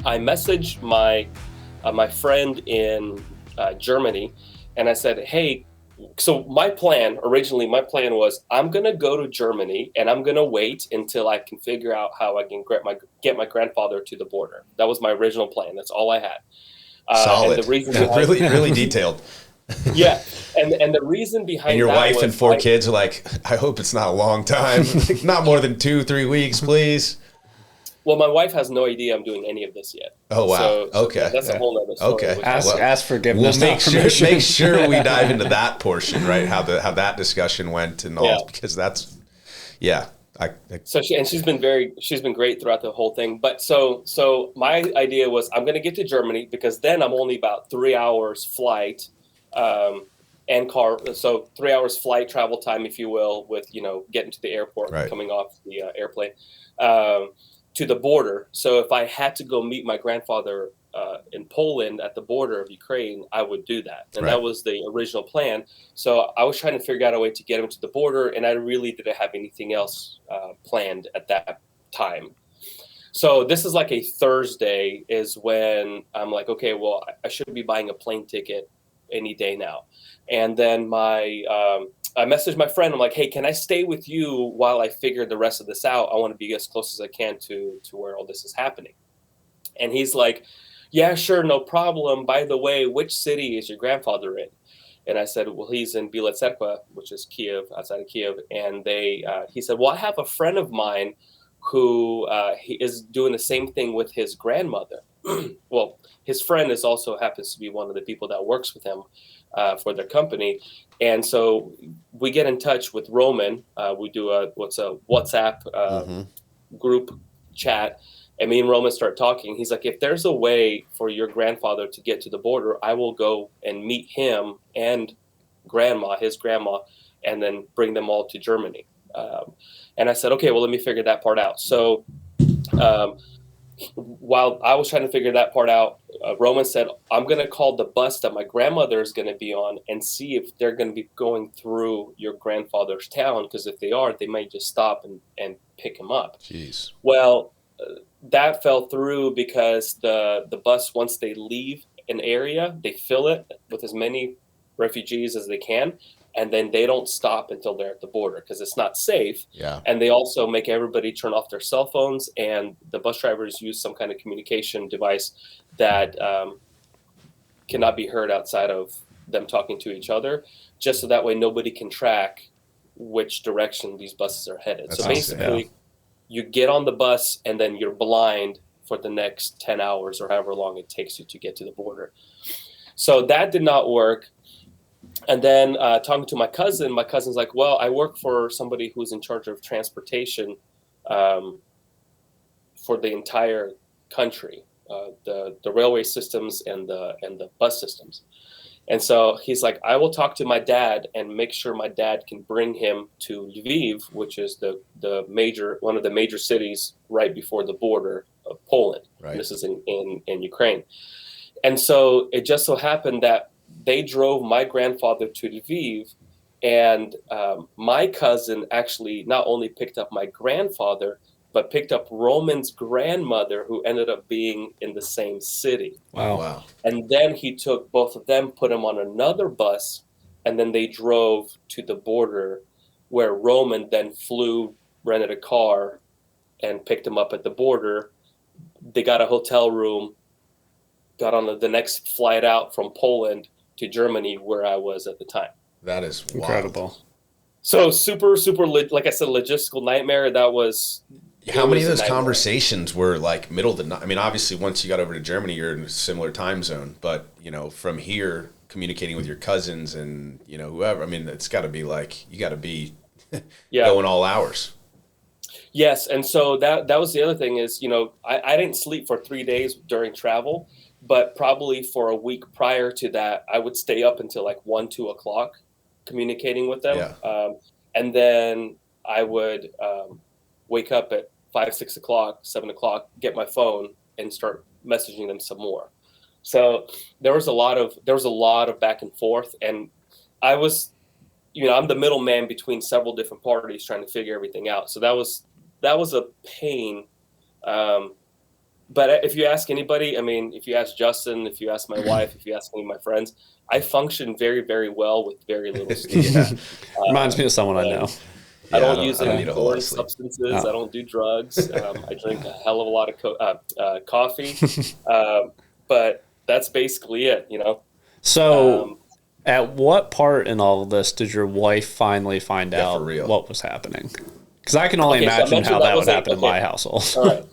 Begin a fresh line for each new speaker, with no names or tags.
I messaged my friend in Germany, and I said, "Hey, so originally my plan was I'm gonna go to Germany and I'm gonna wait until I can figure out how I can get my grandfather to the border. That was my original plan. That's all I had. And the
Solid.
reason
Yeah,
behind,
really, really detailed.
yeah, and the reason
And
behind
your
that
wife and
was
four kids are like, I hope it's not a long time. Like, not more than 2-3 weeks, please.
well, my wife has no idea I'm doing any of this yet.
Oh wow.
So
Okay.
that's a
Yeah.
whole other story.
Okay.
Which
Ask
Well,
ask
we'll
forgiveness,
make
not
sure
permission.
we dive into that portion, right? How that discussion went and
yeah.
all, because that's yeah.
So she's been great throughout the whole thing. But so my idea was I'm going to get to Germany because then I'm only about 3 hours flight, and car. So 3 hours flight travel time, if you will, with getting to the airport, and
right.
coming off the airplane, um, to the border. So if I had to go meet my grandfather in Poland at the border of Ukraine, I would do that, and
Right.
that was the original plan. So I was trying to figure out a way to get him to the border, and I really didn't have anything else planned at that time. So this is like a Thursday is when I'm like, okay, well, I should be buying a plane ticket any day now. And then I messaged my friend. I'm like, hey, can I stay with you while I figure the rest of this out? I want to be as close as I can to where all this is happening. And he's like, yeah, sure, no problem. By the way, which city is your grandfather in? And I said, well, he's in Bila Tserkva, which is Kiev, outside of Kiev. And he said, well, I have a friend of mine who he is doing the same thing with his grandmother. Well, his friend is also happens to be one of the people that works with him for their company. And so we get in touch with Roman. We do a WhatsApp
Mm-hmm.
group chat. And me and Roman start talking. He's like, if there's a way for your grandfather to get to the border, I will go and meet him and his grandma, and then bring them all to Germany. And I said, okay, well, let me figure that part out. So um, while I was trying to figure that part out, Roman said, I'm going to call the bus that my grandmother is going to be on and see if they're going to be going through your grandfather's town. Because if they are, they might just stop and pick him up.
Jeez.
Well, that fell through because the bus, once they leave an area, they fill it with as many refugees as they can, and then they don't stop until they're at the border because it's not safe.
Yeah.
And they also make everybody turn off their cell phones, and the bus drivers use some kind of communication device that cannot be heard outside of them talking to each other, just so that way nobody can track which direction these buses are headed.
That's
so
awesome.
basically, you get on the bus and then you're blind for the next 10 hours or however long it takes you to get to the border. So that did not work. And then talking to my cousin's like, well, I work for somebody who's in charge of transportation for the entire country, the railway systems and the bus systems. And so he's like, I will talk to my dad and make sure my dad can bring him to Lviv, which is one of the major cities right before the border of Poland.
Right.
This is in Ukraine. And so it just so happened that they drove my grandfather to Lviv, and my cousin actually not only picked up my grandfather, but picked up Roman's grandmother, who ended up being in the same city.
Wow.
Wow.
And then he took both of them, put them on another bus, and then they drove to the border, where Roman then rented a car, and picked him up at the border. They got a hotel room, got on the next flight out from Poland to Germany, where I was at the time.
That is wild.
Incredible.
So super, like I said, logistical nightmare.
How many of those conversations were like middle of the night? I mean, obviously, once you got over to Germany, you're in a similar time zone. But, from here, communicating with your cousins and, whoever, I mean, it's got to be like, you got to be going all hours.
Yes. And so that was the other thing is, I didn't sleep for 3 days during travel, but probably for a week prior to that, I would stay up until like 1-2 o'clock communicating with them.
Yeah.
And then I would wake up at 5-6 o'clock, 7 o'clock, get my phone and start messaging them some more. So there was a lot of back and forth, and I was, I'm the middleman between several different parties trying to figure everything out. So that was a pain. But if you ask anybody, I mean, if you ask Justin, if you ask my wife, if you ask any of my friends, I function very, very well with very little sleep.
Reminds me of someone I know.
I don't use any foreign substances. I don't do drugs. I drink a hell of a lot of coffee. But that's basically it, you know?
So at what part in all of this did your wife finally find out
for real.
what was happening? Because I can only imagine how that would happen in my household.
All right.